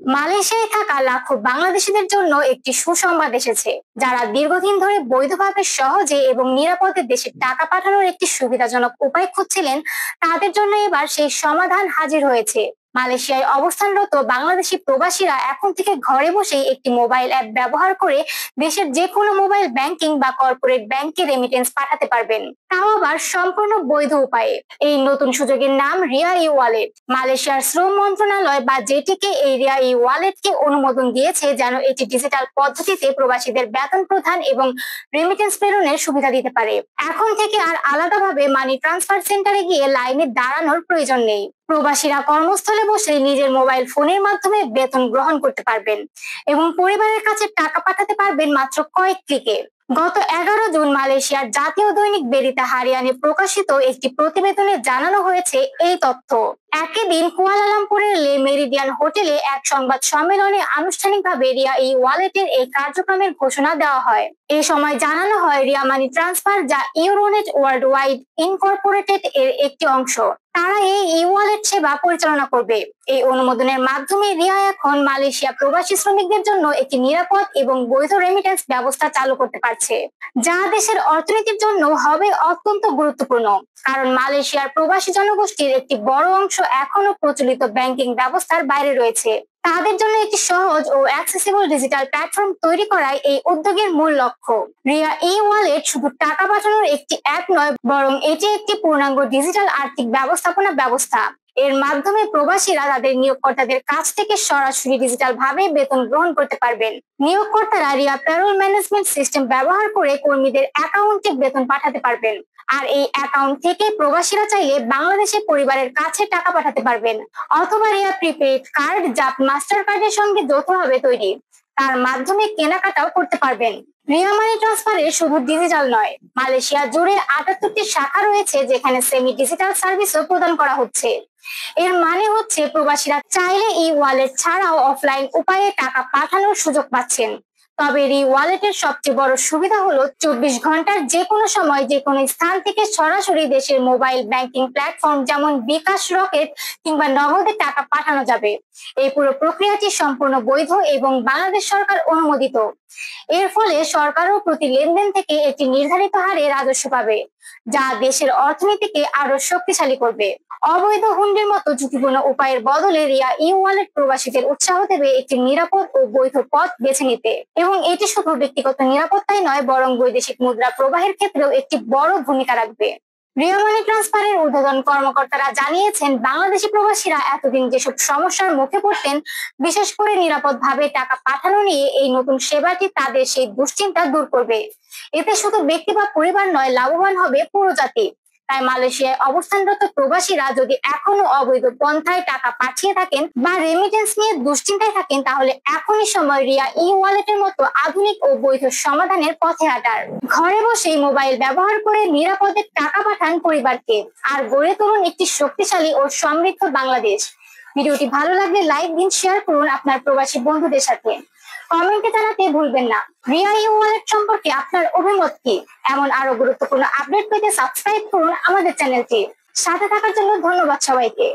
মালয়েশিয়ায় থাকা লাখো বাংলাদেশিদের জন্য একটি সুসংবাদ এসেছে। যারা দীর্ঘদিন ধরে বৈধভাবে সহজে এবং নিরাপদে দেশে টাকা পাঠানোর একটি সুবিধাজনক উপায় খুঁজছিলেন, তাদের জন্য এবার সেই সমাধান হাজির হয়েছে। মালয়েশিয়ায় অবস্থানরত বাংলাদেশি প্রবাসীরা এখন থেকে ঘরে বসেই একটি মোবাইল অ্যাপ ব্যবহার করে দেশের যে কোনো মোবাইল ব্যাংকিং বা কর্পোরেট ব্যাংকে রেমিটেন্স পাঠাতে পারবেন, তাও আবার সম্পূর্ণ বৈধ উপায়ে। এই নতুন সুযোগের নাম রিয়া ই ওয়ালেট। মালয়েশিয়ার শ্রম মন্ত্রণালয় বা জেটিকে এই রিয়া ই ওয়ালেটকে অনুমোদন দিয়েছে যেন এটি ডিজিটাল পদ্ধতিতে প্রবাসীদের বেতন প্রদান এবং রেমিটেন্স প্রেরণের সুবিধা দিতে পারে। এখন থেকে আর আলাদাভাবে মানি ট্রান্সফার সেন্টারে গিয়ে লাইনে দাঁড়ানোর প্রয়োজন নেই। প্রবাসীরা কর্মস্থলে বসে নিজের মোবাইল ফোনের মাধ্যমে বেতন গ্রহণ করতে পারবেন এবং পরিবারের কাছে টাকা পাঠাতে পারবেন মাত্র কয়েক ক্লিকে। গত 11 জুন মালয়েশিয়ার জাতীয় দৈনিক বেরিতা হারিয়ানে প্রকাশিত একটি প্রতিবেদনে জানানো হয়েছে এই তথ্য। একই দিন কুয়ালালামপুরের লে মেরিডিয়ান হোটেলে এক সংবাদ সম্মেলনে আনুষ্ঠানিকভাবে রিয়া ই ওয়ালেটের এই কার্যক্রমের ঘোষণা দেওয়া হয়। এই সময় জানানো হয় রিয়া মানি ট্রান্সফার, যা ইউরোনেট ওয়ার্ল্ড ওয়াইড ইনকর্পোরেটেড এর একটি অংশ, তারা এই ই ওয়ালেট সেবা পরিচালনা করবে। এই অনুমোদনের মাধ্যমে রিয়া এখন মালয়েশিয়া প্রবাসী শ্রমিকদের জন্য একটি নিরাপদ এবং বৈধ রেমিটেন্স ব্যবস্থা চালু করতে পারছে, যা দেশের অর্থনীতির জন্য হবে অত্যন্ত গুরুত্বপূর্ণ। কারণ মালয়েশিয়ার প্রবাসী জনগোষ্ঠীর একটি বড় অংশ এখনো প্রচলিত ব্যাংকিং ব্যবস্থার বাইরে রয়েছে। তাদের জন্য একটি সহজ ও অ্যাক্সেসিবল ডিজিটাল প্ল্যাটফর্ম তৈরি করাই এই উদ্যোগের মূল লক্ষ্য। রিয়া ই ওয়ালেট শুধু টাকা পাঠানোর একটি অ্যাপ নয়, বরং এটি একটি পূর্ণাঙ্গ ডিজিটাল আর্থিক ব্যবস্থাপনা ব্যবস্থা। এর মাধ্যমে প্রবাসীরা তাদের নিয়োগকর্তাদের কাছ থেকে সরাসরি ডিজিটাল ভাবে বেতন গ্রহণ করতে পারবেন। নিয়োগকর্তারা রিয়া পেরোল ম্যানেজমেন্ট সিস্টেম ব্যবহার করে কর্মীদের অ্যাকাউন্টে বেতন পাঠাতে পারবেন, আর এই অ্যাকাউন্ট থেকে প্রবাসীরা চাইলে বাংলাদেশের পরিবারের কাছে টাকা পাঠাতে পারবেন। অথবা রিয়া প্রিপেইড কার্ড, যা মাস্টার কার্ডের সঙ্গে যৌথভাবে তৈরি, তার মাধ্যমে কেনাকাটাও করতে পারবেন। রিয়া মানি ট্রান্সফারে শুধু ডিজিটাল নয়, মালয়েশিয়া জুড়ে 78টি শাখা রয়েছে যেখানে সেমি ডিজিটাল সার্ভিসও প্রদান করা হচ্ছে। এর মানে হচ্ছে প্রবাসীরা চাইলে ই ওয়ালেট ছাড়াও অফলাইন উপায়ে টাকা পাঠানোর সুযোগ পাচ্ছেন। তবে এই ওয়ালেটের সবচেয়ে বড় সুবিধা হলো 24 ঘন্টার যে কোনো সময় যে কোনো স্থান থেকে সরাসরি দেশের মোবাইল ব্যাংকিং প্ল্যাটফর্ম যেমন বিকাশ, রকেট কিংবা নগদে টাকা পাঠানো যাবে। এই পুরো প্রক্রিয়াটি সম্পূর্ণ বৈধ এবং বাংলাদেশ সরকার অনুমোদিত। এর ফলে সরকারও প্রতি লেনদেন থেকে একটি নির্ধারিত হারে রাজস্ব পাবে, যা দেশের অর্থনীতিকে আরো শক্তিশালী করবে। অবৈধ হুন্ডির মতো ঝুঁকিপূর্ণ উপায়ের বদলে রিয়া ই ওয়ালেট প্রবাসীদের উৎসাহ দেবে একটি নিরাপদ ও বৈধ পথ বেছে নিতে, এবং এটি শুধু ব্যক্তিগত নিরাপত্তাই নয়, বরং বৈদেশিক মুদ্রা প্রবাহের ক্ষেত্রেও একটি বড় ভূমিকা রাখবে। রিয়া মানি ট্রান্সফারের ঊর্ধ্বতন কর্মকর্তারা জানিয়েছেন, বাংলাদেশি প্রবাসীরা এতদিন যেসব সমস্যার মুখে পড়তেন, বিশেষ করে নিরাপদভাবে টাকা পাঠানো নিয়ে, এই নতুন সেবাটি তাদের সেই দুশ্চিন্তা দূর করবে। এতে শুধু ব্যক্তি বা পরিবার নয়, লাভবান হবে পুরো জাতি। তাই মালয়েশিয়ায় অবস্থানরত প্রবাসীরা যদি এখনো অবৈধ পন্থায় টাকা পাঠিয়ে থাকেন বা রেমিটেন্স নিয়ে দুশ্চিন্তায় থাকেন, তাহলে এখনই সময় রিয়া ই ওয়ালেটের মতো আধুনিক ও বৈধ সমাধানের পথে হাঁটার। ঘরে বসেই মোবাইল ব্যবহার করে নিরাপদে টাকা পাঠান পরিবারকে, আর গড়ে তুলুন একটি শক্তিশালী ও সমৃদ্ধ বাংলাদেশ। ভিডিওটি ভালো লাগলে লাইক দিন, শেয়ার করুন আপনার প্রবাসী বন্ধুদের সাথে। কমেন্টে জানাতে ভুলবেন না রিয়া ই ওয়ালেট সম্পর্কে আপনার অভিমত কি। এমন আরো গুরুত্বপূর্ণ আপডেট পেতে সাবস্ক্রাইব করুন আমাদের চ্যানেলটি। সাথে থাকার জন্য ধন্যবাদ সবাইকে।